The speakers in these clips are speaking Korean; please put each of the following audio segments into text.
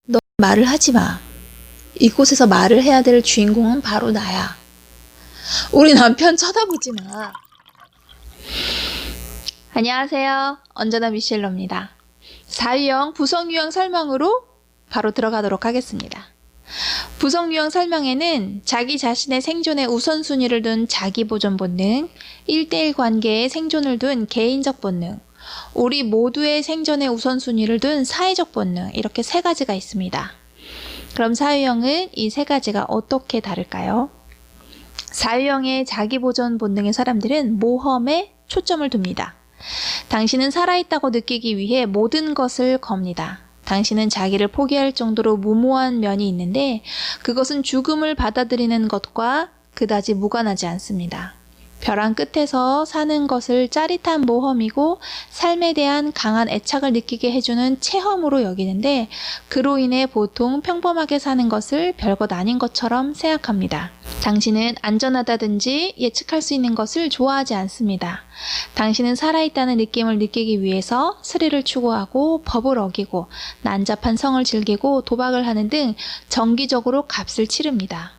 너 말을 하지 마. 이곳에서 말을 해야 될 주인공은 바로 나야. 우리 남편 쳐다보지 마. 안녕하세요. 언제나 미셸러입니다. 4유형 부성유형 설명으로 바로 들어가도록 하겠습니다. 부성유형 설명에는 자기 자신의 생존의 우선순위를 둔 자기보존 본능, 1대1 관계의 생존을 둔 개인적 본능, 우리 모두의 생존의 우선순위를 둔 사회적 본능, 이렇게 세 가지가 있습니다. 그럼 4유형은 이 세 가지가 어떻게 다를까요? 4유형의 자기보존 본능의 사람들은 모험에 초점을 둡니다. 당신은 살아있다고 느끼기 위해 모든 것을 겁니다. 당신은 자기를 포기할 정도로 무모한 면이 있는데 그것은 죽음을 받아들이는 것과 그다지 무관하지 않습니다. 벼랑 끝에서 사는 것을 짜릿한 모험이고 삶에 대한 강한 애착을 느끼게 해주는 체험으로 여기는데 그로 인해 보통 평범하게 사는 것을 별것 아닌 것처럼 생각합니다. 당신은 안전하다든지 예측할 수 있는 것을 좋아하지 않습니다. 당신은 살아있다는 느낌을 느끼기 위해서 스릴을 추구하고 법을 어기고 난잡한 성을 즐기고 도박을 하는 등 정기적으로 값을 치릅니다.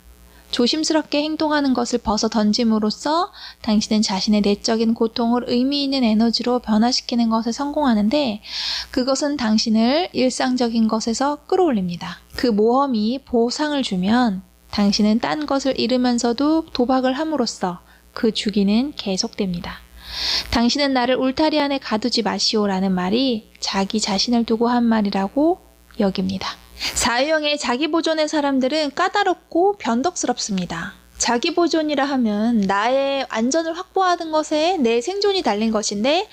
조심스럽게 행동하는 것을 벗어 던짐으로써 당신은 자신의 내적인 고통을 의미 있는 에너지로 변화시키는 것에 성공하는데 그것은 당신을 일상적인 것에서 끌어올립니다. 그 모험이 보상을 주면 당신은 딴 것을 잃으면서도 도박을 함으로써 그 주기는 계속됩니다. 당신은 나를 울타리 안에 가두지 마시오라는 말이 자기 자신을 두고 한 말이라고 여깁니다. 4유형의 자기보존의 사람들은 까다롭고 변덕스럽습니다. 자기보존이라 하면 나의 안전을 확보하는 것에 내 생존이 달린 것인데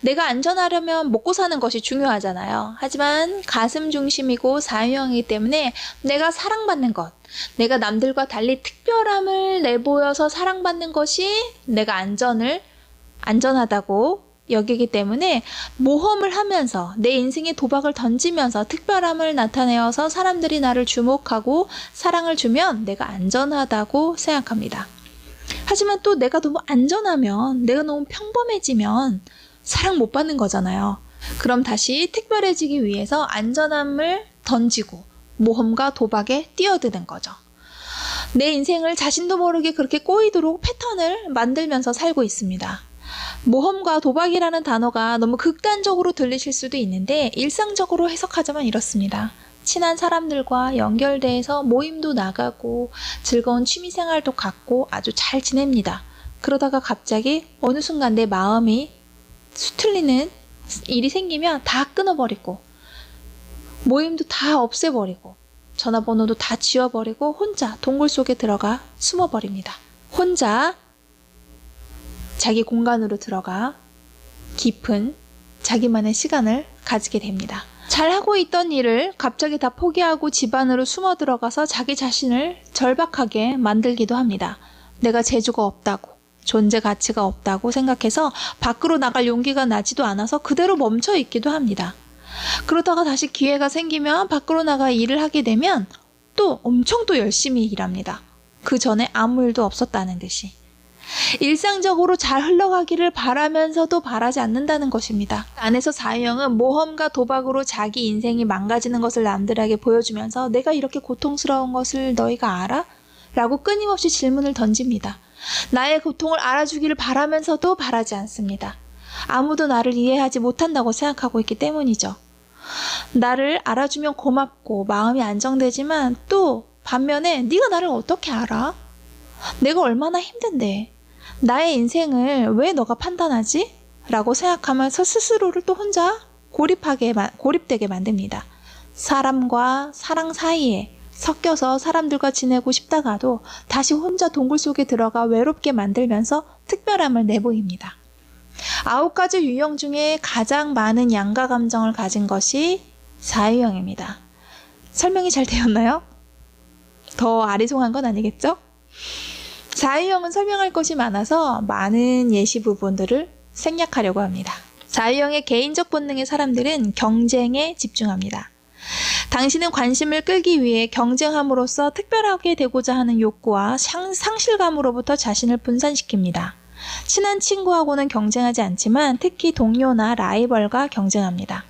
내가 안전하려면 먹고 사는 것이 중요하잖아요. 하지만 가슴 중심이고 4유형이기 때문에 내가 사랑받는 것, 내가 남들과 달리 특별함을 내보여서 사랑받는 것이 내가 안전하다고 여기기 때문에 모험을 하면서 내 인생에 도박을 던지면서 특별함을 나타내어서 사람들이 나를 주목하고 사랑을 주면 내가 안전하다고 생각합니다. 하지만 또 내가 너무 안전하면, 내가 너무 평범해지면 사랑 못 받는 거잖아요. 그럼 다시 특별해지기 위해서 안전함을 던지고 모험과 도박에 뛰어드는 거죠. 내 인생을 자신도 모르게 그렇게 꼬이도록 패턴을 만들면서 살고 있습니다. 모험과 도박이라는 단어가 너무 극단적으로 들리실 수도 있는데 일상적으로 해석하자면 이렇습니다. 친한 사람들과 연결돼서 모임도 나가고 즐거운 취미생활도 갖고 아주 잘 지냅니다. 그러다가 갑자기 어느 순간 내 마음이 수틀리는 일이 생기면 다 끊어버리고 모임도 다 없애버리고 전화번호도 다 지워버리고 혼자 동굴 속에 들어가 숨어버립니다. 혼자 자기 공간으로 들어가 깊은 자기만의 시간을 가지게 됩니다. 잘하고 있던 일을 갑자기 다 포기하고 집 안으로 숨어 들어가서 자기 자신을 절박하게 만들기도 합니다. 내가 재주가 없다고, 존재 가치가 없다고 생각해서 밖으로 나갈 용기가 나지도 않아서 그대로 멈춰 있기도 합니다. 그러다가 다시 기회가 생기면 밖으로 나가 일을 하게 되면 또 엄청 또 열심히 일합니다. 그 전에 아무 일도 없었다는 듯이. 일상적으로 잘 흘러가기를 바라면서도 바라지 않는다는 것입니다. 안에서 4유형은 모험과 도박으로 자기 인생이 망가지는 것을 남들에게 보여주면서 내가 이렇게 고통스러운 것을 너희가 알아? 라고 끊임없이 질문을 던집니다. 나의 고통을 알아주기를 바라면서도 바라지 않습니다. 아무도 나를 이해하지 못한다고 생각하고 있기 때문이죠. 나를 알아주면 고맙고 마음이 안정되지만 또 반면에 네가 나를 어떻게 알아? 내가 얼마나 힘든데 나의 인생을 왜 너가 판단하지? 라고 생각하면서 스스로를 또 혼자 고립되게 만듭니다. 사람과 사랑 사이에 섞여서 사람들과 지내고 싶다가도 다시 혼자 동굴 속에 들어가 외롭게 만들면서 특별함을 내보입니다. 9가지 유형 중에 가장 많은 양가 감정을 가진 것이 4유형입니다. 설명이 잘 되었나요? 더 아리송한 건 아니겠죠? 4유형은 설명할 것이 많아서 많은 예시 부분들을 생략하려고 합니다. 4유형의 개인적 본능의 사람들은 경쟁에 집중합니다. 당신은 관심을 끌기 위해 경쟁함으로써 특별하게 되고자 하는 욕구와 상실감으로부터 자신을 분산시킵니다. 친한 친구하고는 경쟁하지 않지만 특히 동료나 라이벌과 경쟁합니다.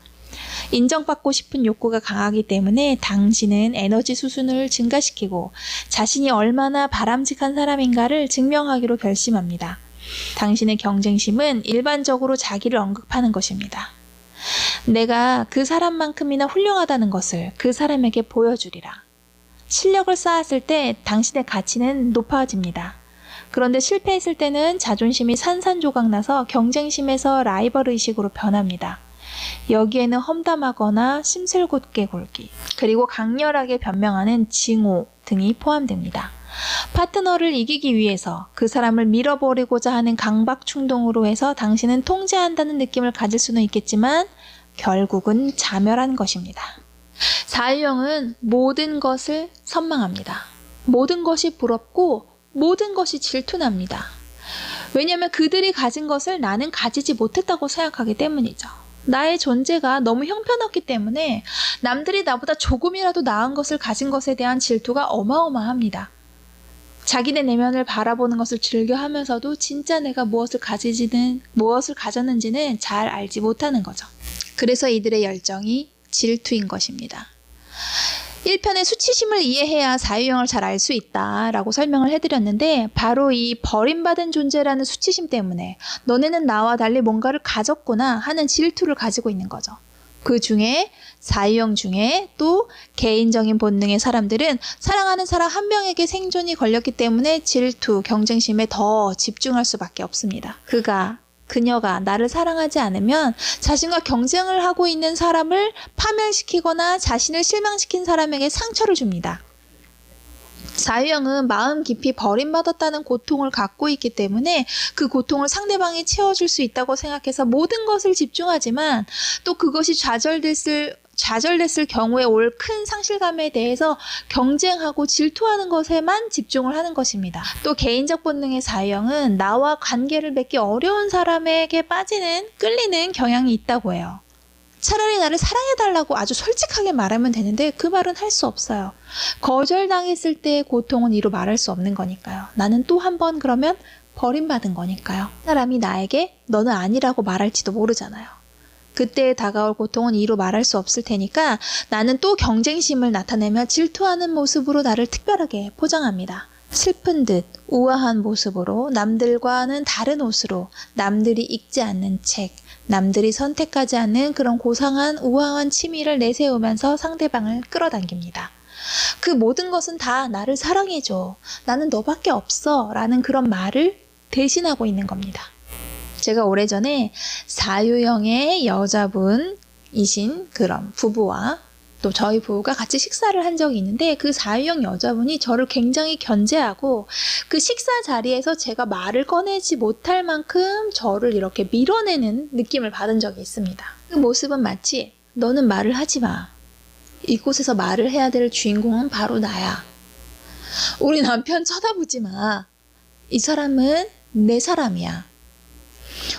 인정받고 싶은 욕구가 강하기 때문에 당신은 에너지 수준을 증가시키고 자신이 얼마나 바람직한 사람인가를 증명하기로 결심합니다. 당신의 경쟁심은 일반적으로 자기를 언급하는 것입니다. 내가 그 사람만큼이나 훌륭하다는 것을 그 사람에게 보여주리라. 실력을 쌓았을 때 당신의 가치는 높아집니다. 그런데 실패했을 때는 자존심이 산산조각나서 경쟁심에서 라이벌 의식으로 변합니다. 여기에는 험담하거나 심술궂게 굴기, 그리고 강렬하게 변명하는 징후 등이 포함됩니다. 파트너를 이기기 위해서 그 사람을 밀어버리고자 하는 강박 충동으로 해서 당신은 통제한다는 느낌을 가질 수는 있겠지만 결국은 자멸한 것입니다. 사유형은 모든 것을 선망합니다. 모든 것이 부럽고 모든 것이 질투납니다. 왜냐하면 그들이 가진 것을 나는 가지지 못했다고 생각하기 때문이죠. 나의 존재가 너무 형편없기 때문에 남들이 나보다 조금이라도 나은 것을 가진 것에 대한 질투가 어마어마합니다. 자기네 내면을 바라보는 것을 즐겨하면서도 진짜 내가 무엇을 가졌는지는 잘 알지 못하는 거죠. 그래서 이들의 열정이 질투인 것입니다. 1편의 수치심을 이해해야 사유형을 잘 알 수 있다라고 설명을 해드렸는데 바로 이 버림받은 존재라는 수치심 때문에 너네는 나와 달리 뭔가를 가졌구나 하는 질투를 가지고 있는 거죠. 그 중에 사유형 중에 또 개인적인 본능의 사람들은 사랑하는 사람 한 명에게 생존이 걸렸기 때문에 질투, 경쟁심에 더 집중할 수밖에 없습니다. 그녀가 나를 사랑하지 않으면 자신과 경쟁을 하고 있는 사람을 파멸시키거나 자신을 실망시킨 사람에게 상처를 줍니다. 사유형은 마음 깊이 버림받았다는 고통을 갖고 있기 때문에 그 고통을 상대방이 채워줄 수 있다고 생각해서 모든 것을 집중하지만 또 그것이 좌절됐을 경우에 올 큰 상실감에 대해서 경쟁하고 질투하는 것에만 집중을 하는 것입니다. 또 개인적 본능의 사유형은 나와 관계를 맺기 어려운 사람에게 끌리는 경향이 있다고 해요. 차라리 나를 사랑해달라고 아주 솔직하게 말하면 되는데 그 말은 할 수 없어요. 거절당했을 때의 고통은 이루 말할 수 없는 거니까요. 나는 또 한 번 그러면 버림받은 거니까요. 사람이 나에게 너는 아니라고 말할지도 모르잖아요. 그때에 다가올 고통은 이루 말할 수 없을 테니까 나는 또 경쟁심을 나타내며 질투하는 모습으로 나를 특별하게 포장합니다. 슬픈 듯 우아한 모습으로 남들과는 다른 옷으로 남들이 읽지 않는 책, 남들이 선택하지 않는 그런 고상한 우아한 취미를 내세우면서 상대방을 끌어당깁니다. 그 모든 것은 다 나를 사랑해줘, 나는 너밖에 없어 라는 그런 말을 대신하고 있는 겁니다. 제가 오래전에 사유형의 여자분이신 그런 부부와 또 저희 부부가 같이 식사를 한 적이 있는데 그 사유형 여자분이 저를 굉장히 견제하고 그 식사 자리에서 제가 말을 꺼내지 못할 만큼 저를 이렇게 밀어내는 느낌을 받은 적이 있습니다. 그 모습은 마치 너는 말을 하지 마. 이곳에서 말을 해야 될 주인공은 바로 나야. 우리 남편 쳐다보지 마. 이 사람은 내 사람이야.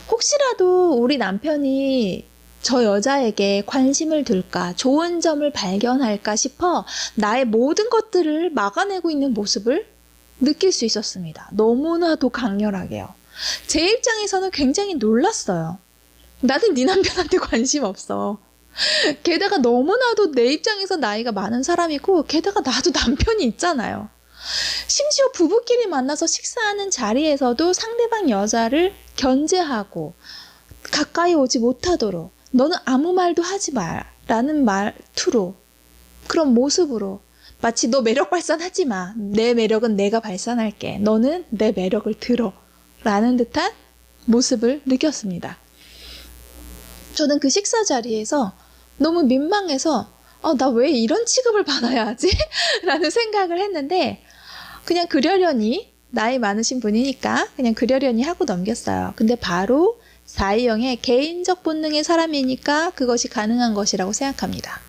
혹시라도 우리 남편이 저 여자에게 관심을 둘까, 좋은 점을 발견할까 싶어 나의 모든 것들을 막아내고 있는 모습을 느낄 수 있었습니다. 너무나도 강렬하게요. 제 입장에서는 굉장히 놀랐어요. 나는 네 남편한테 관심 없어. 게다가 너무나도 내 입장에서 나이가 많은 사람이고 게다가 나도 남편이 있잖아요. 심지어 부부끼리 만나서 식사하는 자리에서도 상대방 여자를 견제하고 가까이 오지 못하도록 너는 아무 말도 하지 마 라는 말투로, 그런 모습으로 마치 너 매력 발산하지 마. 내 매력은 내가 발산할게. 너는 내 매력을 들어 라는 듯한 모습을 느꼈습니다. 저는 그 식사 자리에서 너무 민망해서 나 왜 이런 취급을 받아야 하지? 라는 생각을 했는데 그냥 그러려니, 나이 많으신 분이니까 그냥 그러려니 하고 넘겼어요. 근데 바로 사유형의 개인적 본능의 사람이니까 그것이 가능한 것이라고 생각합니다.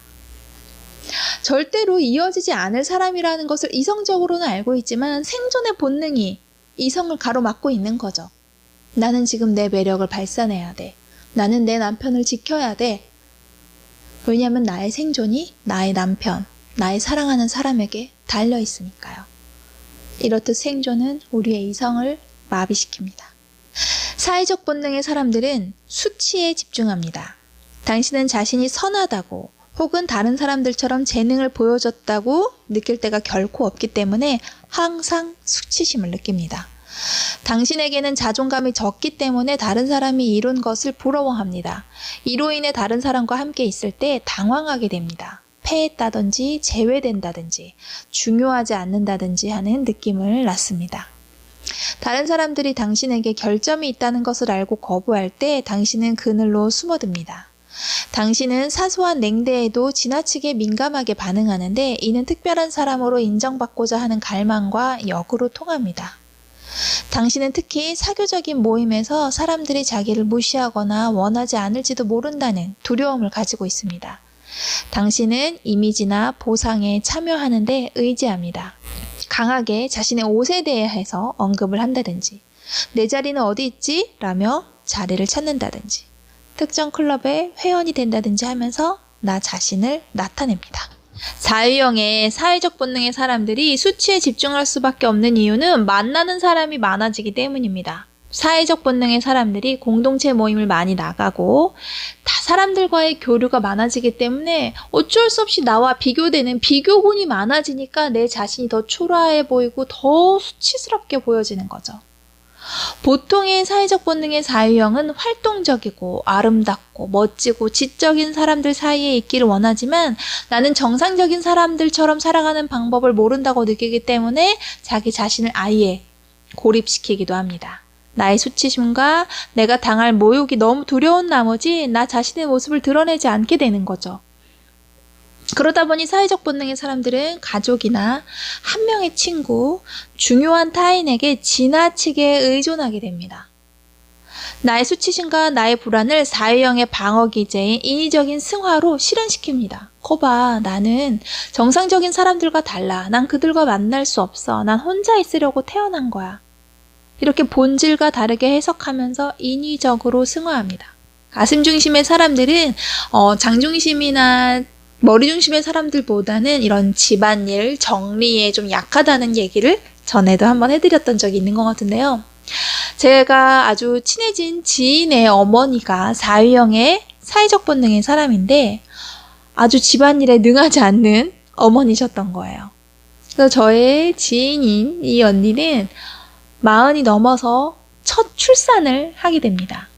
절대로 이어지지 않을 사람이라는 것을 이성적으로는 알고 있지만 생존의 본능이 이성을 가로막고 있는 거죠. 나는 지금 내 매력을 발산해야 돼. 나는 내 남편을 지켜야 돼. 왜냐하면 나의 생존이 나의 남편, 나의 사랑하는 사람에게 달려 있으니까요. 이렇듯 생존은 우리의 이성을 마비시킵니다. 사회적 본능의 사람들은 수치에 집중합니다. 당신은 자신이 선하다고 혹은 다른 사람들처럼 재능을 보여줬다고 느낄 때가 결코 없기 때문에 항상 수치심을 느낍니다. 당신에게는 자존감이 적기 때문에 다른 사람이 이룬 것을 부러워합니다. 이로 인해 다른 사람과 함께 있을 때 당황하게 됩니다. 패했다든지 제외된다든지 중요하지 않는다든지 하는 느낌을 낳습니다. 다른 사람들이 당신에게 결점이 있다는 것을 알고 거부할 때 당신은 그늘로 숨어듭니다. 당신은 사소한 냉대에도 지나치게 민감하게 반응하는데 이는 특별한 사람으로 인정받고자 하는 갈망과 역으로 통합니다. 당신은 특히 사교적인 모임에서 사람들이 자기를 무시하거나 원하지 않을지도 모른다는 두려움을 가지고 있습니다. 당신은 이미지나 보상에 참여하는데 의지합니다. 강하게 자신의 옷에 대해서 언급을 한다든지 내 자리는 어디 있지? 라며 자리를 찾는다든지 특정 클럽의 회원이 된다든지 하면서 나 자신을 나타냅니다. 자유형의 사회적 본능의 사람들이 수치에 집중할 수밖에 없는 이유는 만나는 사람이 많아지기 때문입니다. 사회적 본능의 사람들이 공동체 모임을 많이 나가고 다 사람들과의 교류가 많아지기 때문에 어쩔 수 없이 나와 비교되는 비교군이 많아지니까 내 자신이 더 초라해 보이고 더 수치스럽게 보여지는 거죠. 보통의 사회적 본능의 자유형은 활동적이고 아름답고 멋지고 지적인 사람들 사이에 있기를 원하지만 나는 정상적인 사람들처럼 살아가는 방법을 모른다고 느끼기 때문에 자기 자신을 아예 고립시키기도 합니다. 나의 수치심과 내가 당할 모욕이 너무 두려운 나머지 나 자신의 모습을 드러내지 않게 되는 거죠. 그러다 보니 사회적 본능의 사람들은 가족이나 한 명의 친구, 중요한 타인에게 지나치게 의존하게 됩니다. 나의 수치심과 나의 불안을 자유형의 방어 기제인 인위적인 승화로 실현시킵니다. 거봐, 나는 정상적인 사람들과 달라. 난 그들과 만날 수 없어. 난 혼자 있으려고 태어난 거야. 이렇게 본질과 다르게 해석하면서 인위적으로 승화합니다. 가슴 중심의 사람들은 장 중심이나 머리 중심의 사람들보다는 이런 집안일, 정리에 좀 약하다는 얘기를 전에도 한번 해드렸던 적이 있는 것 같은데요. 제가 아주 친해진 지인의 어머니가 자유형의 사회적 본능의 사람인데 아주 집안일에 능하지 않는 어머니셨던 거예요. 그래서 저의 지인인 이 언니는 40이 넘어서 첫 출산을 하게 됩니다.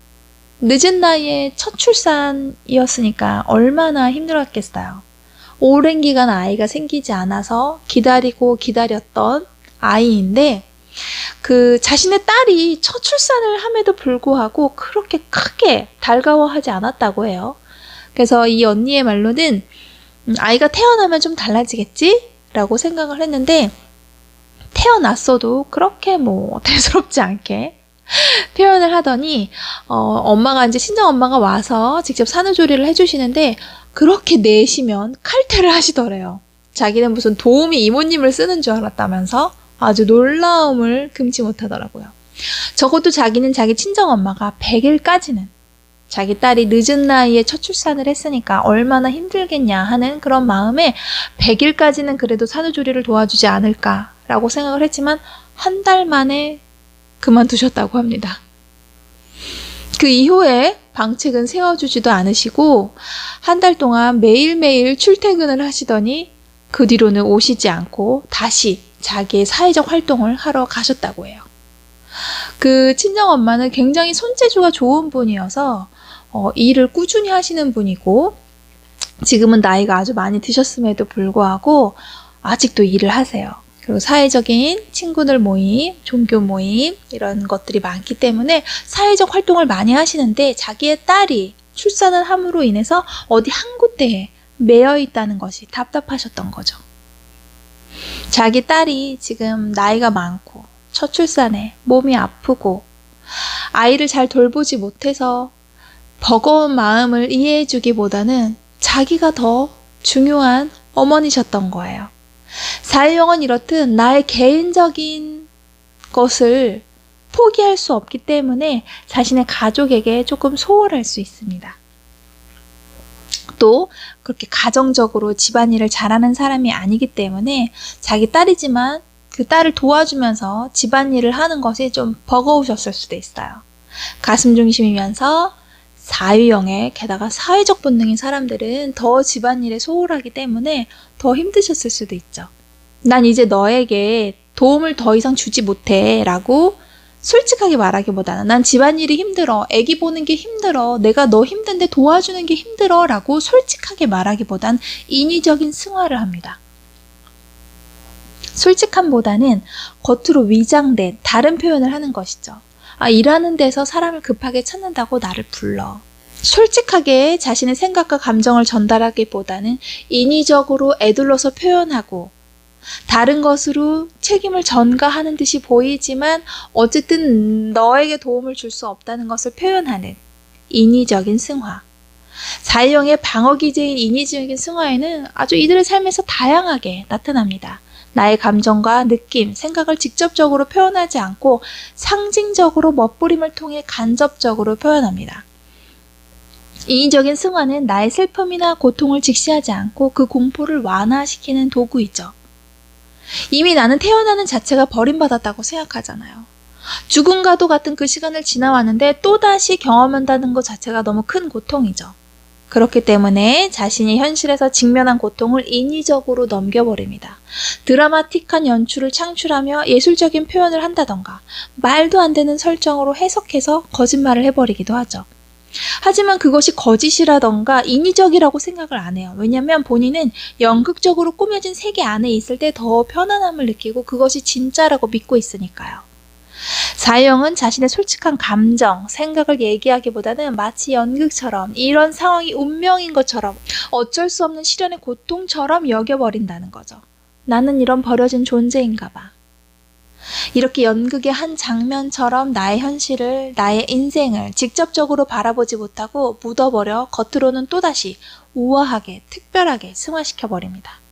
늦은 나이에 첫 출산이었으니까 얼마나 힘들었겠어요. 오랜 기간 아이가 생기지 않아서 기다리고 기다렸던 아이인데 그 자신의 딸이 첫 출산을 함에도 불구하고 그렇게 크게 달가워하지 않았다고 해요. 그래서 이 언니의 말로는 아이가 태어나면 좀 달라지겠지? 라고 생각을 했는데 태어났어도 그렇게 대수롭지 않게 표현을 하더니 엄마가 이제 친정엄마가 와서 직접 산후조리를 해주시는데 그렇게 내시면 칼퇴를 하시더래요. 자기는 무슨 도우미 이모님을 쓰는 줄 알았다면서 아주 놀라움을 금치 못하더라고요. 적어도 자기는 자기 친정엄마가 100일까지는 자기 딸이 늦은 나이에 첫 출산을 했으니까 얼마나 힘들겠냐 하는 그런 마음에 100일까지는 그래도 산후조리를 도와주지 않을까라고 생각을 했지만 한 달 만에 그만두셨다고 합니다. 그 이후에 방책은 세워주지도 않으시고 한 달 동안 매일매일 출퇴근을 하시더니 그 뒤로는 오시지 않고 다시 자기의 사회적 활동을 하러 가셨다고 해요. 그 친정엄마는 굉장히 손재주가 좋은 분이어서 일을 꾸준히 하시는 분이고 지금은 나이가 아주 많이 드셨음에도 불구하고 아직도 일을 하세요. 그리고 사회적인 친구들 모임, 종교 모임 이런 것들이 많기 때문에 사회적 활동을 많이 하시는데 자기의 딸이 출산을 함으로 인해서 어디 한 군데에 매여 있다는 것이 답답하셨던 거죠. 자기 딸이 지금 나이가 많고 첫 출산에 몸이 아프고 아이를 잘 돌보지 못해서 버거운 마음을 이해해주기보다는 자기가 더 중요한 어머니셨던 거예요. 자유형은 이렇듯 나의 개인적인 것을 포기할 수 없기 때문에 자신의 가족에게 조금 소홀할 수 있습니다. 또 그렇게 가정적으로 집안일을 잘하는 사람이 아니기 때문에 자기 딸이지만 그 딸을 도와주면서 집안일을 하는 것이 좀 버거우셨을 수도 있어요. 가슴 중심이면서 사유형의 게다가 사회적 본능인 사람들은 더 집안일에 소홀하기 때문에 더 힘드셨을 수도 있죠. 난 이제 너에게 도움을 더 이상 주지 못해 라고 솔직하게 말하기보다는 난 집안일이 힘들어, 애기 보는 게 힘들어, 내가 너 힘든데 도와주는 게 힘들어 라고 솔직하게 말하기보단 인위적인 승화를 합니다. 솔직함보다는 겉으로 위장된 다른 표현을 하는 것이죠. 일하는 데서 사람을 급하게 찾는다고 나를 불러. 솔직하게 자신의 생각과 감정을 전달하기보다는 인위적으로 에둘러서 표현하고 다른 것으로 책임을 전가하는 듯이 보이지만 어쨌든 너에게 도움을 줄 수 없다는 것을 표현하는 인위적인 승화. 사유형의 방어 기제인 인위적인 승화에는 아주 이들의 삶에서 다양하게 나타납니다. 나의 감정과 느낌, 생각을 직접적으로 표현하지 않고 상징적으로 멋부림을 통해 간접적으로 표현합니다. 인위적인 승화는 나의 슬픔이나 고통을 직시하지 않고 그 공포를 완화시키는 도구이죠. 이미 나는 태어나는 자체가 버림받았다고 생각하잖아요. 죽음과도 같은 그 시간을 지나왔는데 또다시 경험한다는 것 자체가 너무 큰 고통이죠. 그렇기 때문에 자신이 현실에서 직면한 고통을 인위적으로 넘겨버립니다. 드라마틱한 연출을 창출하며 예술적인 표현을 한다던가 말도 안 되는 설정으로 해석해서 거짓말을 해버리기도 하죠. 하지만 그것이 거짓이라던가 인위적이라고 생각을 안 해요. 왜냐하면 본인은 연극적으로 꾸며진 세계 안에 있을 때 더 편안함을 느끼고 그것이 진짜라고 믿고 있으니까요. 사유형은 자신의 솔직한 감정, 생각을 얘기하기보다는 마치 연극처럼 이런 상황이 운명인 것처럼 어쩔 수 없는 시련의 고통처럼 여겨버린다는 거죠. 나는 이런 버려진 존재인가 봐. 이렇게 연극의 한 장면처럼 나의 현실을, 나의 인생을 직접적으로 바라보지 못하고 묻어버려 겉으로는 또다시 우아하게, 특별하게 승화시켜버립니다.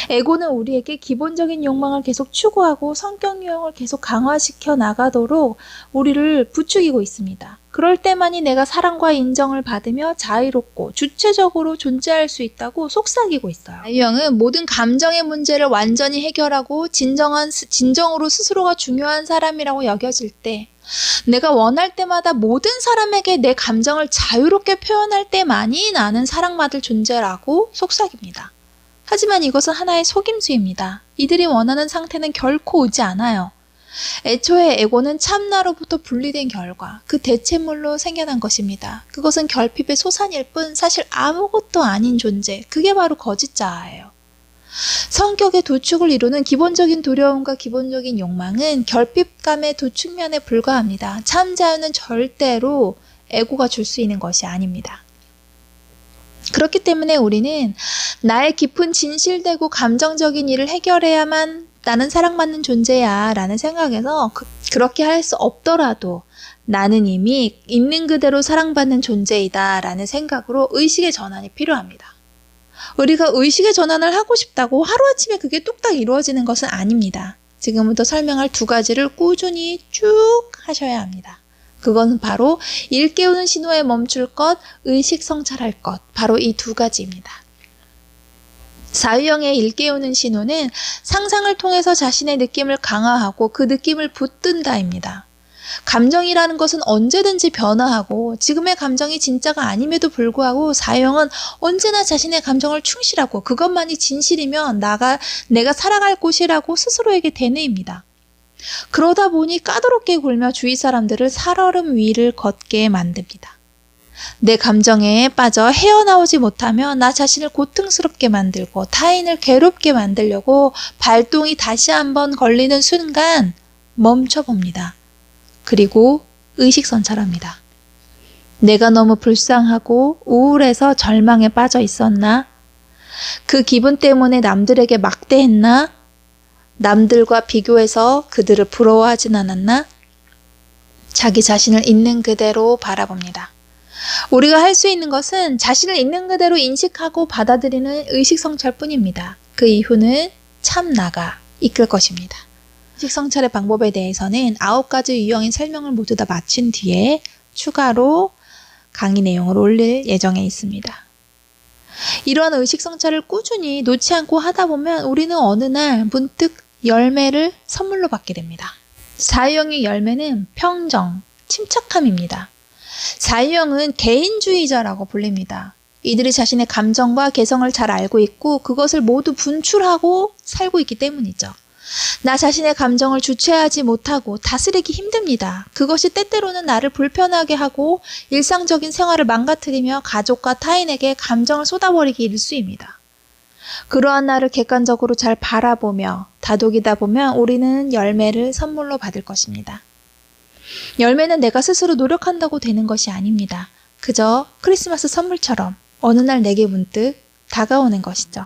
에고는 우리에게 기본적인 욕망을 계속 추구하고 성격 유형을 계속 강화시켜 나가도록 우리를 부추기고 있습니다. 그럴 때만이 내가 사랑과 인정을 받으며 자유롭고 주체적으로 존재할 수 있다고 속삭이고 있어요. 사유형은 모든 감정의 문제를 완전히 해결하고 진정으로 스스로가 중요한 사람이라고 여겨질 때 내가 원할 때마다 모든 사람에게 내 감정을 자유롭게 표현할 때만이 나는 사랑받을 존재라고 속삭입니다. 하지만 이것은 하나의 속임수입니다. 이들이 원하는 상태는 결코 오지 않아요. 애초에 에고는 참나로부터 분리된 결과, 그 대체물로 생겨난 것입니다. 그것은 결핍의 소산일 뿐 사실 아무것도 아닌 존재, 그게 바로 거짓자아예요. 성격의 도축을 이루는 기본적인 두려움과 기본적인 욕망은 결핍감의 도축면에 불과합니다. 참 자유는 절대로 에고가 줄 수 있는 것이 아닙니다. 그렇기 때문에 우리는 나의 깊은 진실되고 감정적인 일을 해결해야만 나는 사랑받는 존재야 라는 생각에서 그렇게 할 수 없더라도 나는 이미 있는 그대로 사랑받는 존재이다 라는 생각으로 의식의 전환이 필요합니다. 우리가 의식의 전환을 하고 싶다고 하루아침에 그게 뚝딱 이루어지는 것은 아닙니다. 지금부터 설명할 두 가지를 꾸준히 쭉 하셔야 합니다. 그것은 바로 일깨우는 신호에 멈출 것, 의식 성찰할 것, 바로 이 두 가지입니다. 사유형의 일깨우는 신호는 상상을 통해서 자신의 느낌을 강화하고 그 느낌을 붙든다입니다. 감정이라는 것은 언제든지 변화하고 지금의 감정이 진짜가 아님에도 불구하고 사유형은 언제나 자신의 감정을 충실하고 그것만이 진실이면 내가 살아갈 곳이라고 스스로에게 되뇌입니다. 그러다 보니 까다롭게 굴며 주위 사람들을 살얼음 위를 걷게 만듭니다. 내 감정에 빠져 헤어나오지 못하면 나 자신을 고통스럽게 만들고 타인을 괴롭게 만들려고 발동이 다시 한번 걸리는 순간 멈춰봅니다. 그리고 의식선찰합니다. 내가 너무 불쌍하고 우울해서 절망에 빠져 있었나? 그 기분 때문에 남들에게 막대했나? 남들과 비교해서 그들을 부러워하진 않았나? 자기 자신을 있는 그대로 바라봅니다. 우리가 할 수 있는 것은 자신을 있는 그대로 인식하고 받아들이는 의식성찰뿐입니다. 그 이후는 참 나가 이끌 것입니다. 의식성찰의 방법에 대해서는 9가지 유형인 설명을 모두 다 마친 뒤에 추가로 강의 내용을 올릴 예정에 있습니다. 이러한 의식성찰을 꾸준히 놓지 않고 하다 보면 우리는 어느 날 문득 열매를 선물로 받게 됩니다. 사유형의 열매는 평정, 침착함입니다. 자유형은 개인주의자라고 불립니다. 이들이 자신의 감정과 개성을 잘 알고 있고 그것을 모두 분출하고 살고 있기 때문이죠. 나 자신의 감정을 주체하지 못하고 다스리기 힘듭니다. 그것이 때때로는 나를 불편하게 하고 일상적인 생활을 망가뜨리며 가족과 타인에게 감정을 쏟아버리기 일쑤입니다. 그러한 나를 객관적으로 잘 바라보며 다독이다 보면 우리는 열매를 선물로 받을 것입니다. 열매는 내가 스스로 노력한다고 되는 것이 아닙니다. 그저 크리스마스 선물처럼 어느 날 내게 문득 다가오는 것이죠.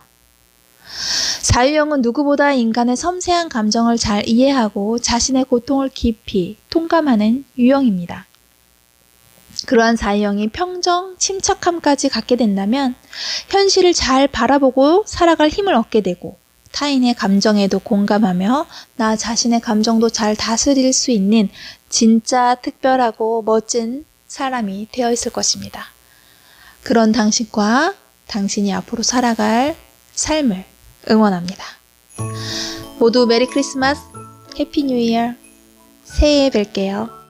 자유형은 누구보다 인간의 섬세한 감정을 잘 이해하고 자신의 고통을 깊이 통감하는 유형입니다. 그러한 자유형이 평정, 침착함까지 갖게 된다면 현실을 잘 바라보고 살아갈 힘을 얻게 되고 타인의 감정에도 공감하며 나 자신의 감정도 잘 다스릴 수 있는 진짜 특별하고 멋진 사람이 되어 있을 것입니다. 그런 당신과 당신이 앞으로 살아갈 삶을 응원합니다. 모두 메리 크리스마스, 해피 뉴 이어, 새해에 뵐게요.